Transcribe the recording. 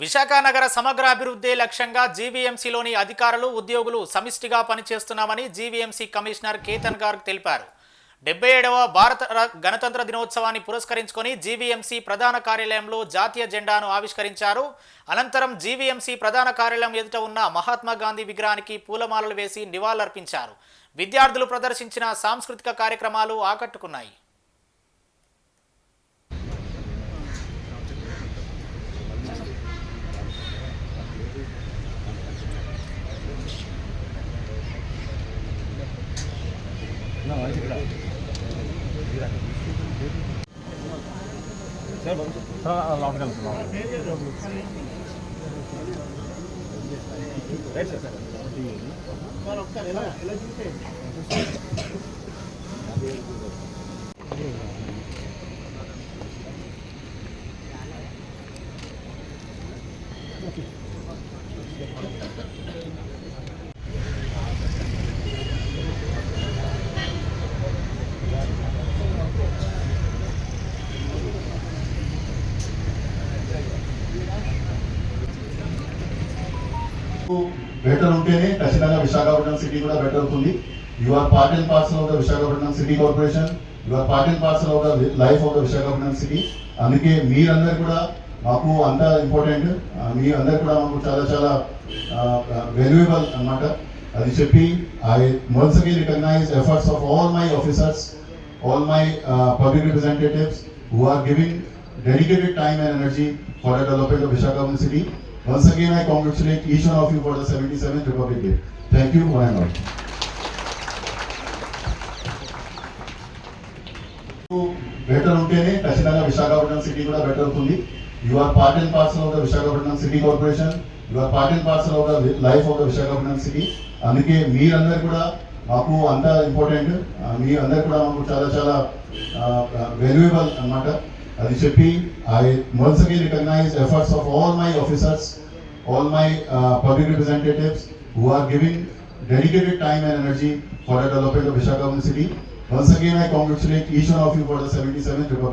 విశాఖ నగర సమగ్ర అభివృద్ధి లక్ష్యంగా జీవీఎంసీలోని అధికారులు ఉద్యోగులు సమిష్టిగా పనిచేస్తున్నామని జీవీఎంసీ కమిషనర్ కేతన్ గార్గ్ తెలిపారు. 77వ భారత గణతంత్ర దినోత్సవాన్ని పురస్కరించుకొని జీవీఎంసీ ప్రధాన కార్యాలయంలో జాతీయ జెండాను ఆవిష్కరించారు. అనంతరం జీవీఎంసీ ప్రధాన కార్యాలయం ఎదుట ఉన్న మహాత్మా గాంధీ విగ్రహానికి పూలమాలలు వేసి నివాళులర్పించారు. విద్యార్థులు ప్రదర్శించిన సాంస్కృతిక కార్యక్రమాలు ఆకట్టుకున్నాయి. బెటర్ ఉంటేనే ఖచ్చితంగా విశాఖపట్నం సిటీ కూడా బెటర్ అవుతుంది. You are part and parcel of the Visakhapatnam city corporation. You are part and parcel of the life of the Visakhapatnam city. అందుకే మీరందరూ కూడా మాకు అంత ఇంపార్టెంట్, మీ అందరు కూడా మాకు చాలా చాలా వాల్యుయబుల్ అన్నమాట. అది చెప్పి I once again recognise efforts of all my officers, all my public representatives who are giving dedicated time and energy for the development of Visakhapatnam city. Once again, I congratulate each one of you for the 77th Republic Day. Thank you, one and all. Better ఉంటేనే ఖచ్చితంగా Visakhapatnam city కూడా better అవుతుంది. You are part and parcel of the Visakhapatnam city corporation. You are part and parcel of the life of the Visakhapatnam city. అందుకే మీరందరూ కూడా మాకు అంత important, మీ అందరు కూడా మాకు చాలా చాలా వాల్యుయబుల్ అన్నమాట. అది చెప్పి I once again recognise efforts of all my officers, all my public representatives who are giving dedicated time and energy for the development of Visakhapatnam city. Once again, I congratulate each one of you for the 77th Republic.